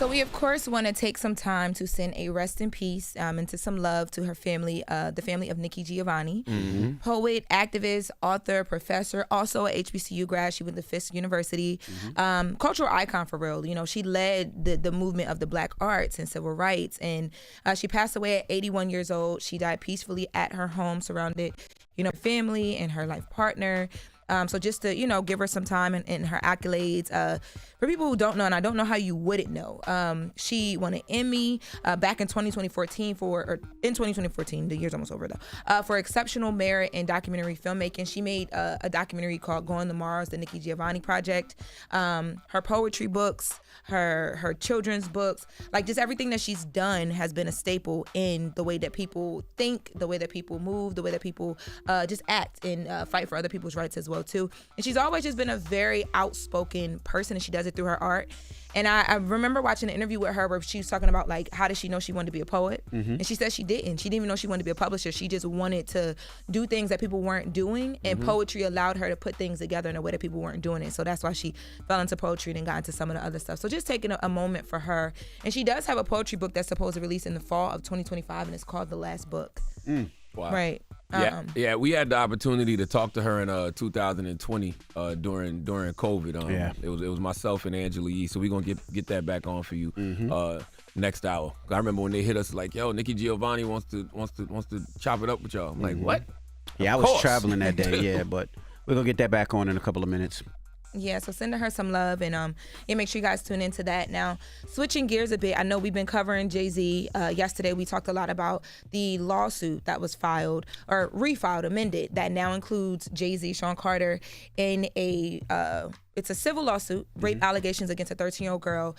So we, of course, want to take some time to send a rest in peace and to some love to her family, the family of Nikki Giovanni. Poet, activist, author, professor, also a HBCU grad. She went to Fisk University. Cultural icon for real. You know, she led the movement of the Black arts and civil rights. And she passed away at 81 years old. She died peacefully at her home, surrounded, family and her life partner. So just to, give her some time and her accolades. For people who don't know, and I don't know how you wouldn't know, she won an Emmy back in 2014 the year's almost over though, for exceptional merit in documentary filmmaking. She made a documentary called Going to Mars, the Nikki Giovanni Project. Her poetry books, her children's books, like just everything that she's done has been a staple in the way that people think, the way that people move, the way that people just act and fight for other people's rights as well too. And she's always just been a very outspoken person, and she does it through her art. And I remember watching an interview with her where she was talking about like, how did she know she wanted to be a poet? And she said she didn't. She didn't even know she wanted to be a publisher. She just wanted to do things that people weren't doing, and poetry allowed her to put things together in a way that people weren't doing it. So that's why she fell into poetry and then got into some of the other stuff. So just taking a moment for her. And she does have a poetry book that's supposed to release in the fall of 2025, and it's called The Last Book. Wow. Right. Yeah, we had the opportunity to talk to her in 2020 during COVID. It was myself and Angela Yee, so we're gonna get that back on for you next hour. I remember when they hit us like, yo, Nikki Giovanni wants to chop it up with y'all. I'm like, what? Yeah, I was traveling that day, but we're gonna get that back on in a couple of minutes. Yeah, so sending her some love, and make sure you guys tune into that. Now, switching gears a bit, I know we've been covering Jay-Z. Yesterday, we talked a lot about the lawsuit that was filed, or refiled, amended, that now includes Jay-Z, Sean Carter, in it's a civil lawsuit, rape allegations against a 13-year-old girl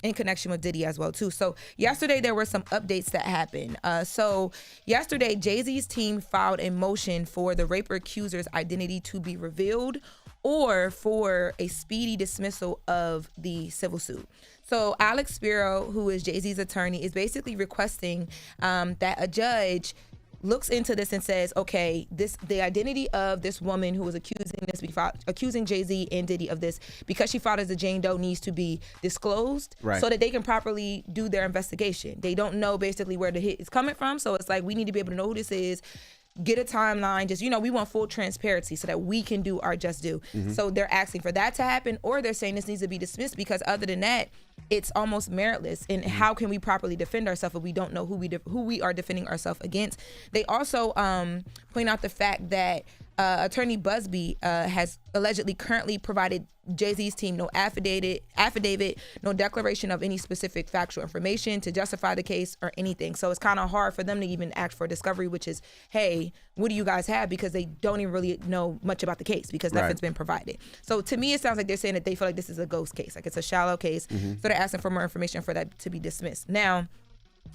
in connection with Diddy as well, too. So yesterday, there were some updates that happened. So yesterday, Jay-Z's team filed a motion for the rape accuser's identity to be revealed, or for a speedy dismissal of the civil suit. So Alex Spiro, who is Jay-Z's attorney, is basically requesting that a judge looks into this and says, okay, the identity of this woman who was accusing Jay-Z and Diddy of this, because she filed as a Jane Doe, needs to be disclosed, so that they can properly do their investigation. They don't know basically where the hit is coming from, so it's like, we need to be able to know who this is, get a timeline, just, we want full transparency so that we can do our just due. So they're asking for that to happen, or they're saying this needs to be dismissed because other than that, it's almost meritless. And how can we properly defend ourselves if we don't know who we are defending ourselves against? They also point out the fact that Attorney Busby has allegedly currently provided Jay-Z's team no affidavit, no declaration of any specific factual information to justify the case or anything. So it's kind of hard for them to even ask for discovery, which is, hey, what do you guys have? Because they don't even really know much about the case because nothing's been provided. So to me, it sounds like they're saying that they feel like this is a ghost case, like it's a shallow case. So they're asking for more information for that to be dismissed. Now,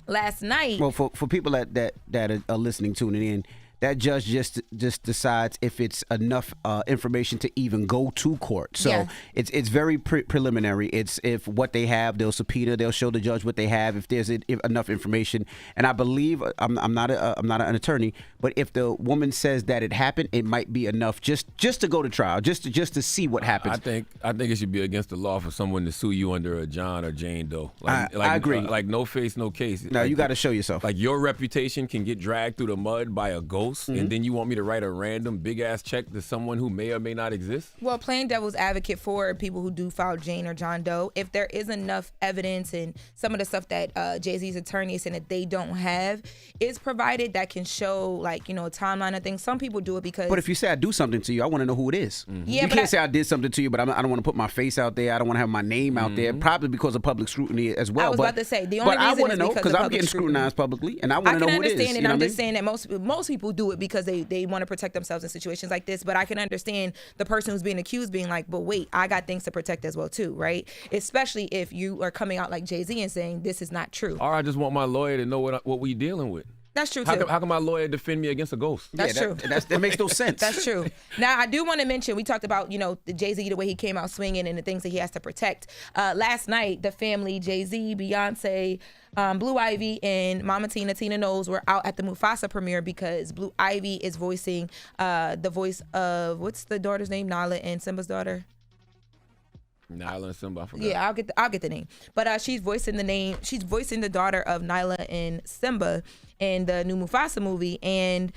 last night, well, for people that are listening, tuning in, that judge just decides if it's enough information to even go to court. So it's very preliminary. It's if what they have, they'll subpoena, they'll show the judge what they have. If there's enough information, and I believe I'm not an attorney, but if the woman says that it happened, it might be enough just to go to trial, just to see what happens. I think it should be against the law for someone to sue you under a John or Jane Doe. I agree. Like no face, no case. No, like, you got to show yourself. Like your reputation can get dragged through the mud by a ghost. And then you want me to write a random big ass check to someone who may or may not exist? Well, playing devil's advocate for people who do file Jane or John Doe, if there is enough evidence and some of the stuff that Jay-Z's attorney is saying that they don't have is provided that can show, like, a timeline of things. Some people do it because. But if you say I do something to you, I want to know who it is. Yeah, you can't say I did something to you, but I don't want to put my face out there. I don't want to have my name out there, probably because of public scrutiny as well. I was about to say the only reason I want to is know because I'm getting scrutinized publicly, and I want to know who it is. I can understand, and I'm just saying that most people do it because they want to protect themselves in situations like this. But I can understand the person who's being accused being like, but wait, I got things to protect as well too, right? Especially if you are coming out like Jay-Z and saying this is not true. Or I just want my lawyer to know what we dealing with. That's true too. How can my lawyer defend me against a ghost? That's true. That makes no sense. That's true. Now, I do want to mention, we talked about, the Jay-Z, the way he came out swinging and the things that he has to protect. Last night, the family, Jay-Z, Beyonce, Blue Ivy, and Mama Tina Knowles were out at the Mufasa premiere because Blue Ivy is voicing the voice of, what's the daughter's name? Nala and Simba's daughter? Nyla and Simba, I forgot. Yeah, I'll get the name. But she's voicing the daughter of Nyla and Simba in the new Mufasa movie. And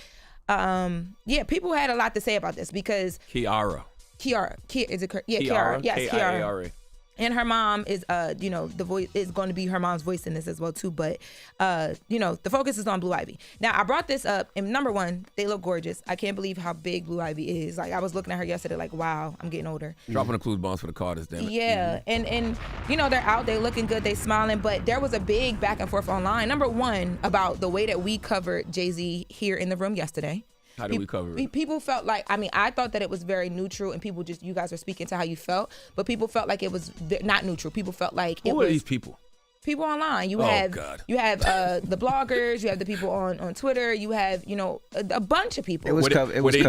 people had a lot to say about this because Kiara. Is it correct? Yeah, Kiara. Yes, Kiara. Kiara. And her mom is, the voice is going to be her mom's voice in this as well too. But, the focus is on Blue Ivy. Now, I brought this up, and number one, they look gorgeous. I can't believe how big Blue Ivy is. Like, I was looking at her yesterday, like, wow, I'm getting older. Dropping the clues bombs for the Carters, damn it. Yeah, and they're out, they looking good, they smiling. But there was a big back and forth online. Number one, about the way that we covered Jay-Z here in the room yesterday. How did we cover it? People felt like, I thought that it was very neutral, and people you guys were speaking to how you felt, but people felt like it was not neutral. People felt like Who are these people? People online. You have the bloggers, you have the people on Twitter, you have a bunch of people. It was covered. Were they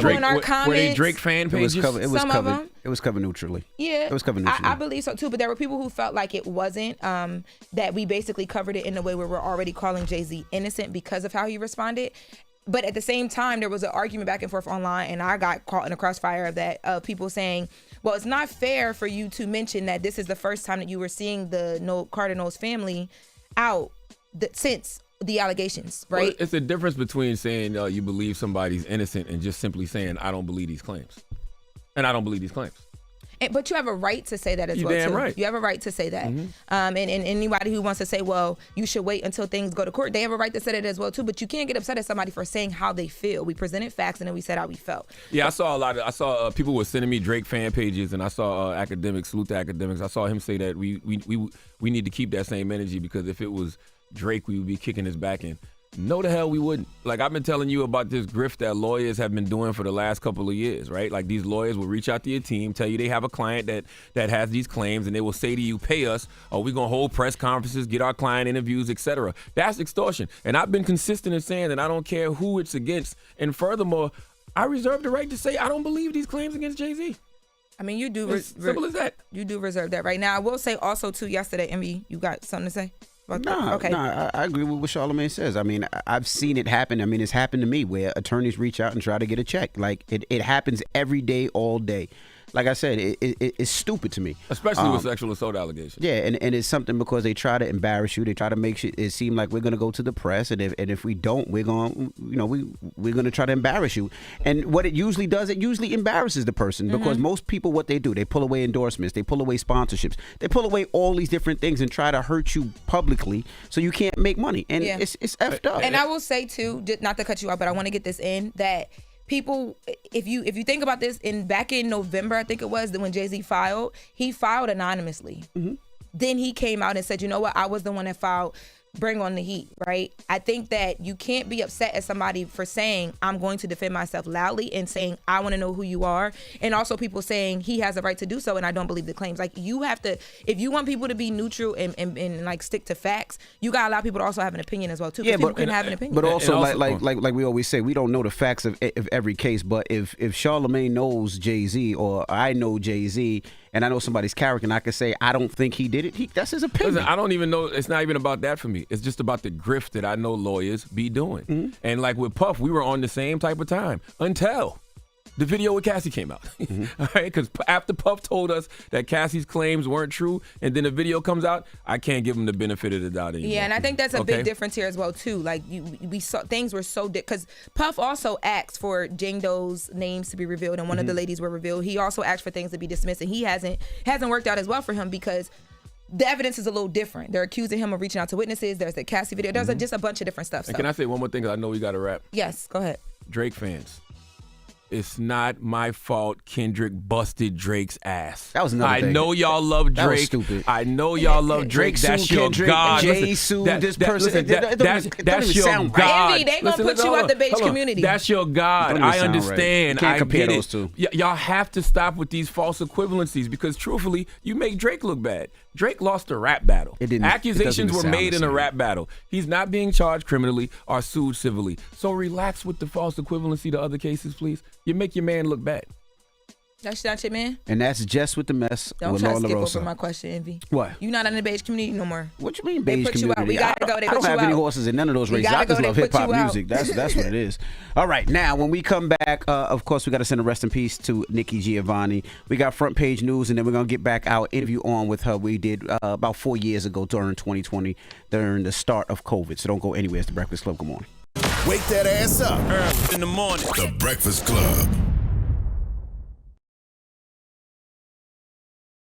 Drake fan pages? It was covered neutrally. Yeah, it was covered neutrally. I believe so too. But there were people who felt like it wasn't. That we basically covered it in a way where we're already calling Jay-Z innocent because of how he responded. But at the same time, there was an argument back and forth online, and I got caught in a crossfire of that, of people saying, well, it's not fair for you to mention that this is the first time that you were seeing the Carter Knowles family out since the allegations, right? Well, it's a difference between saying you believe somebody's innocent and just simply saying, I don't believe these claims. And I don't believe these claims. But you have a right to say that as well, damn too. Right. You have a right to say that. Mm-hmm. And anybody who wants to say, well, you should wait until things go to court, they have a right to say that as well, too. But you can't get upset at somebody for saying how they feel. We presented facts, and then we said how we felt. Yeah, I saw people were sending me Drake fan pages, and I saw academics, salute to academics. I saw him say that we need to keep that same energy, because if it was Drake, we would be kicking his back in. No, the hell we wouldn't. Like, I've been telling you about this grift that lawyers have been doing for the last couple of years, right? Like, these lawyers will reach out to your team, tell you they have a client that has these claims, and they will say to you, pay us, or we're going to hold press conferences, get our client interviews, etc. That's extortion. And I've been consistent in saying that I don't care who it's against. And furthermore, I reserve the right to say I don't believe these claims against Jay-Z. I mean, you do. Simple as that. You do reserve that right now. I will say also, too, yesterday, Envy, you got something to say? No, I agree with what Charlamagne says. I mean, I've seen it happen. I mean, it's happened to me where attorneys reach out and try to get a check. Like, it happens every day, all day. Like I said, it's stupid to me. Especially with sexual assault allegations. Yeah, and it's something because they try to embarrass you. They try to make it seem like we're going to go to the press, and if we don't, we're going to try to embarrass you. And what it usually does, it usually embarrasses the person, because most people, what they do, they pull away endorsements, they pull away sponsorships, they pull away all these different things and try to hurt you publicly so you can't make money. And it's effed up. And I will say too, just not to cut you off, but I want to get this in, that people, if you think about this, back in November, I think it was, when Jay-Z filed, he filed anonymously. Mm-hmm. Then he came out and said, you know what, I was the one that filed, bring on the heat, right? I think that you can't be upset at somebody for saying, I'm going to defend myself loudly, and saying, I want to know who you are. And also people saying he has a right to do so, and I don't believe the claims. Like, you have to, if you want people to be neutral and like stick to facts, you got to allow people to also have an opinion as well too. Yeah, but people can have an opinion. But also, like we always say, we don't know the facts of every case. But if Charlamagne knows Jay-Z, or I know Jay-Z, and I know somebody's character, and I can say, I don't think he did it, that's his opinion. Listen, I don't even know. It's not even about that for me. It's just about the grift that I know lawyers be doing. Mm-hmm. And like with Puff, we were on the same type of time until the video with Cassie came out. Mm-hmm. All right, because after Puff told us that Cassie's claims weren't true, and then the video comes out, I can't give him the benefit of the doubt anymore. Yeah, and I think that's a big difference here as well too. Like, we saw things were so because Puff also asked for Jane Doe's names to be revealed, and one of the ladies were revealed. He also asked for things to be dismissed, and he hasn't worked out as well for him, because the evidence is a little different. They're accusing him of reaching out to witnesses. There's the Cassie video. There's just a bunch of different stuff. And can I say one more thing, because I know we got to wrap? Yes, go ahead. Drake fans, it's not my fault Kendrick busted Drake's ass. That was another thing. I know y'all love Drake. That was stupid. I know y'all love Drake. That's your God. Jay sued this person. That's your God. Envy, they gonna put you out the beige community. That's your God. I understand. Right. You can't compare get those two. Y'all have to stop with these false equivalencies, because truthfully, you make Drake look bad. Drake lost a rap battle. Accusations were made in a rap battle. He's not being charged criminally or sued civilly. So relax with the false equivalency to other cases, please. You make your man look bad. That's not your man? And that's Jess With The Mess. Don't with try to Laura skip LaRosa. over my question, Envy. What? You not in the beige community no more. What you mean They beige put you out. community? We gotta go. They I put don't have you any out. horses in none of those races. gotta I just go. love They hip put hop you out. music. That's what it is. All right, now when we come back, of course we got to send a rest in peace to Nikki Giovanni. We got front page news, and then we're gonna get back our interview on with her. We did about 4 years ago during 2020, during the start of COVID. So don't go anywhere. It's the Breakfast Club. Good morning. Wake that ass up early in the morning. The Breakfast Club.